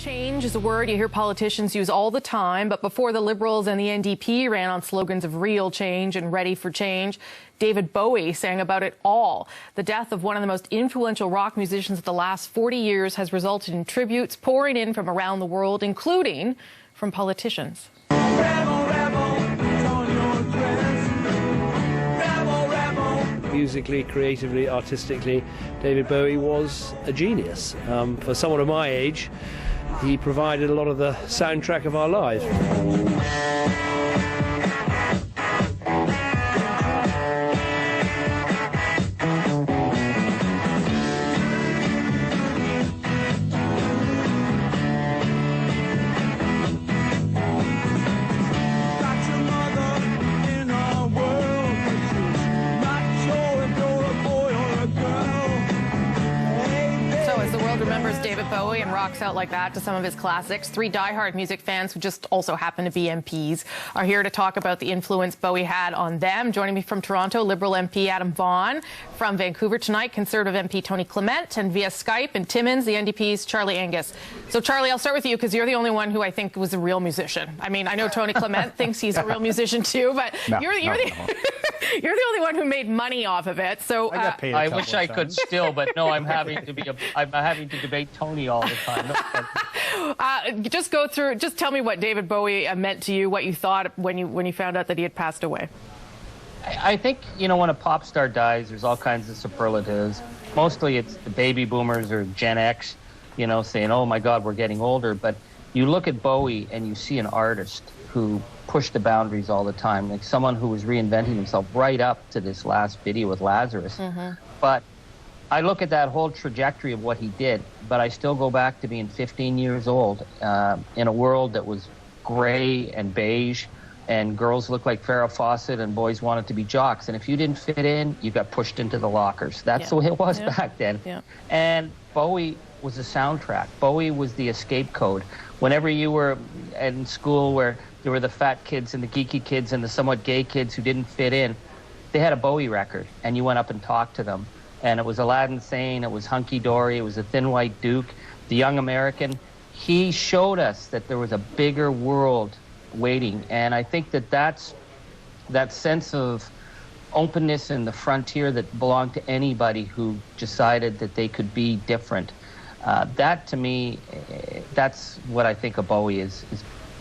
Change is a word you hear politicians use all the time, but before the Liberals and the NDP ran on slogans of real change and ready for change, David Bowie sang about it all. The death of one of the most influential rock musicians of the last 40 years has resulted in tributes pouring in from around the world, including from politicians. Rebel, rebel, it's on your dress. Rebel, rebel. Musically, creatively, artistically, David Bowie was a genius. For someone of my age, he provided a lot of the soundtrack of our lives. Remembers David Bowie and rocks out like that to some of his classics. Three diehard music fans who just also happen to be MPs are here to talk about the influence Bowie had on them. Joining me from Toronto, Liberal MP Adam Vaughan. From Vancouver tonight, Conservative MP Tony Clement. And via Skype in Timmins, the NDP's Charlie Angus. So, Charlie, I'll start with you because you're the only one who I think was a real musician. I mean, I know Tony Clement thinks he's a real musician too, but you're the only one who made money off of it. So I wish I could still, but no, I'm having to debate Tony all the time. Just tell me what David Bowie meant to you, what you thought when you found out that he had passed away. I think, you know, when a pop star dies, there's all kinds of superlatives. Mostly it's the baby boomers or Gen X, you know, saying, oh my God, we're getting older. But you look at Bowie and you see an artist who pushed the boundaries all the time, like someone who was reinventing himself right up to this last video with Lazarus. But I look at that whole trajectory of what he did, but I still go back to being 15 years old in a world that was gray and beige, and girls looked like Farrah Fawcett and boys wanted to be jocks. And if you didn't fit in, you got pushed into the lockers. That's the way it was back then. And Bowie was a soundtrack. Bowie was the escape code. Whenever you were in school where there were the fat kids and the geeky kids and the somewhat gay kids who didn't fit in, they had a Bowie record, and you went up and talked to them. And it was Aladdin Sane, it was Hunky Dory, it was a Thin White Duke, the Young American. He showed us that there was a bigger world waiting. And I think that's that sense of openness in the frontier that belonged to anybody who decided that they could be different. That, to me, that's what I think of Bowie is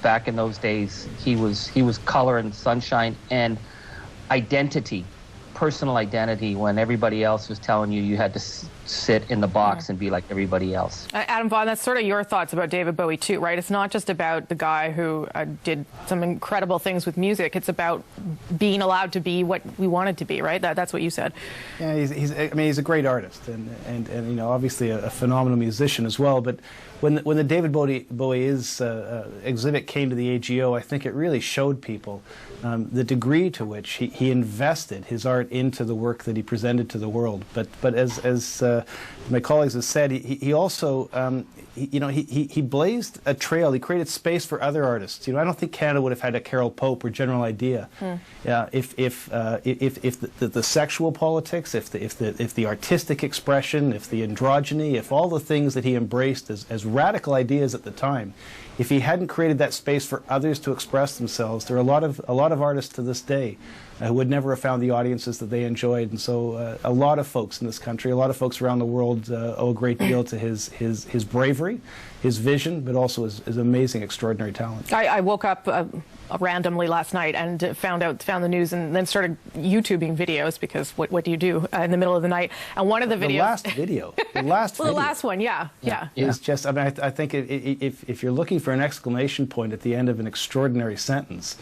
back in those days. He was color and sunshine and identity. Personal identity when everybody else was telling you you had to sit in the box and be like everybody else. Adam Vaughan, that's sort of your thoughts about David Bowie too, right? It's not just about the guy who did some incredible things with music. It's about being allowed to be what we wanted to be, right? That's what you said. Yeah, he's a great artist and you know, obviously a phenomenal musician as well. But when the David Bowie exhibit came to the AGO, I think it really showed people the degree to which he invested his art into the work that he presented to the world. But as my colleagues have said, he also he blazed a trail. He created space for other artists. You know, I don't think Canada would have had a Carol Pope or General Idea if the sexual politics, if the artistic expression, if the androgyny, if all the things that he embraced as radical ideas at the time, if he hadn't created that space for others to express themselves, there are a lot of artists to this day who would never have found the audiences that they enjoyed. And so a lot of folks in this country, a lot of folks around the world owe a great deal to his bravery, his vision, but also his amazing, extraordinary talent. I woke up randomly last night and found the news and then started YouTubing videos because what do you do in the middle of the night? And one of the videos... The last well, the last one, yeah. Is just, I mean, I think if you're looking for an exclamation point at the end of an extraordinary sentence,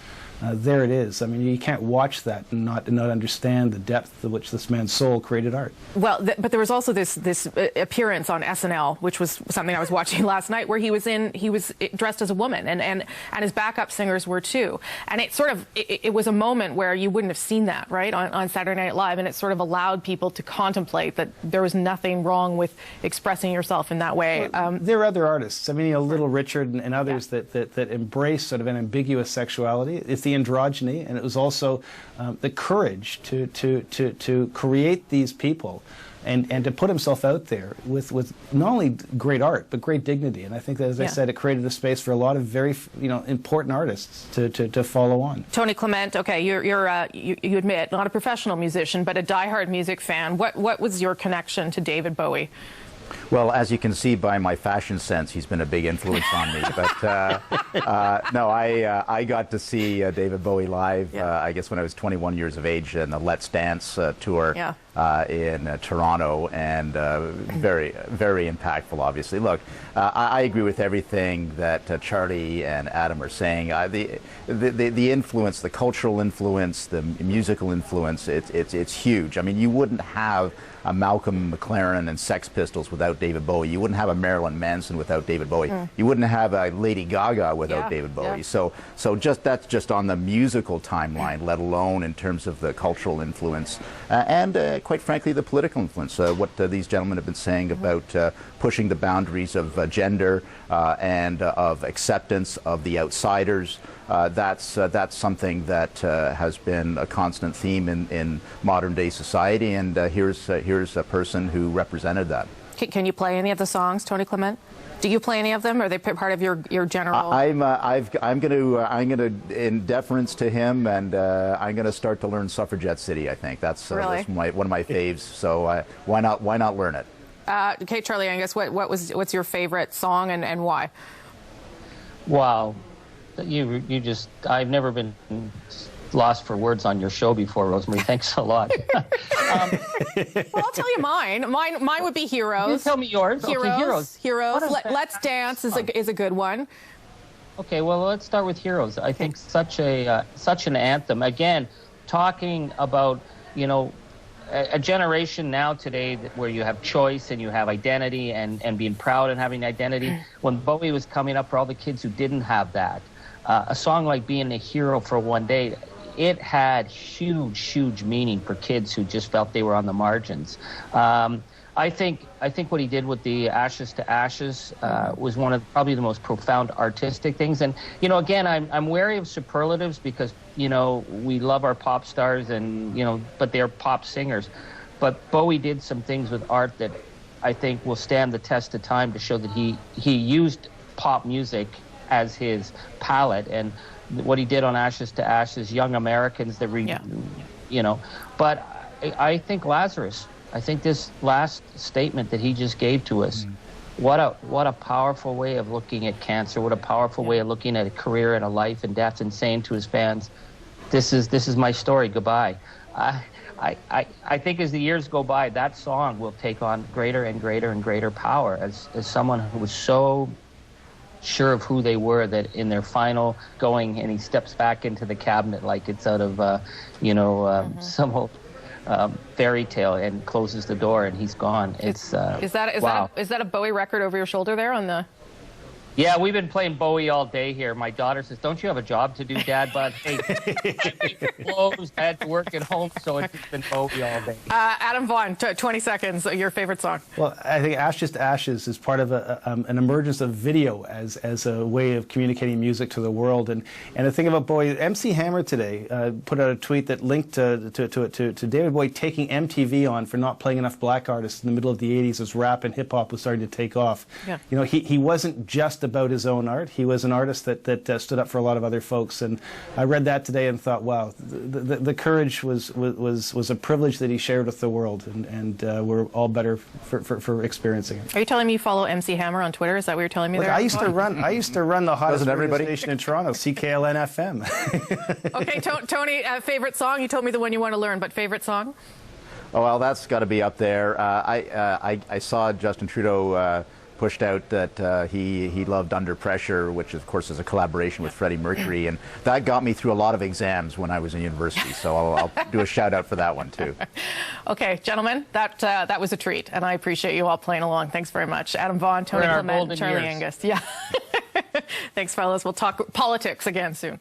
there it is. I mean, you can't watch that and not understand the depth to which this man's soul created art. Well, but there was also this appearance on SNL, which was something I was watching last night, where he was dressed as a woman, and his backup singers were too. And it was a moment where you wouldn't have seen that, right, on Saturday Night Live, and it sort of allowed people to contemplate that there was nothing wrong with expressing yourself in that way. Well, there are other artists. I mean, you know, Little Richard and others that embrace sort of an ambiguous sexuality. It's the androgyny, and it was also the courage to create these people and to put himself out there with not only great art but great dignity. And I think that, as I said, it created a space for a lot of very important artists to follow on. Tony Clement, okay, you admit not a professional musician but a diehard music fan. What was your connection to David Bowie? Well, as you can see by my fashion sense, he's been a big influence on me. But no, I got to see David Bowie live, I guess, when I was 21 years of age in the Let's Dance tour in Toronto, and very, very impactful, obviously. Look, I agree with everything that Charlie and Adam are saying. The influence, the cultural influence, the musical influence, it's huge. I mean, you wouldn't have a Malcolm McLaren and Sex Pistols without David Bowie. You wouldn't have a Marilyn Manson without David Bowie. You wouldn't have a Lady Gaga without David Bowie. So that's just on the musical timeline, let alone in terms of the cultural influence and quite frankly the political influence. What these gentlemen have been saying about pushing the boundaries of gender and of acceptance of the outsiders. That's something that has been a constant theme in modern day society, and here's a person who represented that. Can you play any of the songs, Tony Clement? Do you play any of them, or are they part of your general? I'm gonna in deference to him, and I'm gonna start to learn Suffragette City. I think that's one of my faves. So why not learn it? Okay, Charlie Angus, what's your favorite song and why? Wow. I've never been lost for words on your show before, Rosemary. Thanks a lot. Well, I'll tell you mine. Mine would be Heroes. You tell me yours. Heroes. Okay, Heroes. Let's Dance is a good one. Okay, well, let's start with Heroes. I think such an anthem. Again, talking about, a generation now today where you have choice and you have identity and being proud and having identity. When Bowie was coming up, for all the kids who didn't have that, a song like Being a Hero for One Day, it had huge meaning for kids who just felt they were on the margins. I think what he did with the Ashes to Ashes was one of probably the most profound artistic things. And again, I'm wary of superlatives because we love our pop stars and but they're pop singers. But Bowie did some things with art that I think will stand the test of time to show that he used pop music as his palette, and what he did on Ashes to Ashes, Young Americans, But I think Lazarus. I think this last statement that he just gave to us, what a powerful way of looking at cancer. What a powerful way of looking at a career and a life and death, and saying to his fans, "This is my story. Goodbye." I think as the years go by, that song will take on greater and greater power as someone who was so sure of who they were that in their final going, and he steps back into the cabinet like it's out of some old fairy tale and closes the door and he's gone. Is that a Bowie record over your shoulder there on the? Yeah, we've been playing Bowie all day here. My daughter says, "Don't you have a job to do, Dad?" But hey, I closed. I had to work at home, so it's been Bowie all day. Adam Vaughn, 20 seconds. Your favorite song? Well, I think Ashes to Ashes is part of an emergence of video as a way of communicating music to the world. And the thing about Bowie, MC Hammer today put out a tweet that linked to David Bowie taking MTV on for not playing enough black artists in the middle of the 80s as rap and hip hop was starting to take off. Yeah. He wasn't just about his own art. He was an artist that stood up for a lot of other folks, and I read that today and thought, wow, the courage was a privilege that he shared with the world, and we're all better for experiencing it. Are you telling me you follow MC Hammer on Twitter? Is that what you're telling me? Look, there? I used to run the hottest radio station in Toronto, CKLN FM. Okay, Tony, favorite song? You told me the one you want to learn, but favorite song? Oh, well, that's got to be up there. I saw Justin Trudeau pushed out that he loved Under Pressure, which of course is a collaboration with Freddie Mercury, and that got me through a lot of exams when I was in university, so I'll do a shout out for that one too. Okay, gentlemen, that was a treat, and I appreciate you all playing along. Thanks very much. Adam Vaughn, Tony Clement, Charlie Angus. Yeah. Thanks, fellas. We'll talk politics again soon.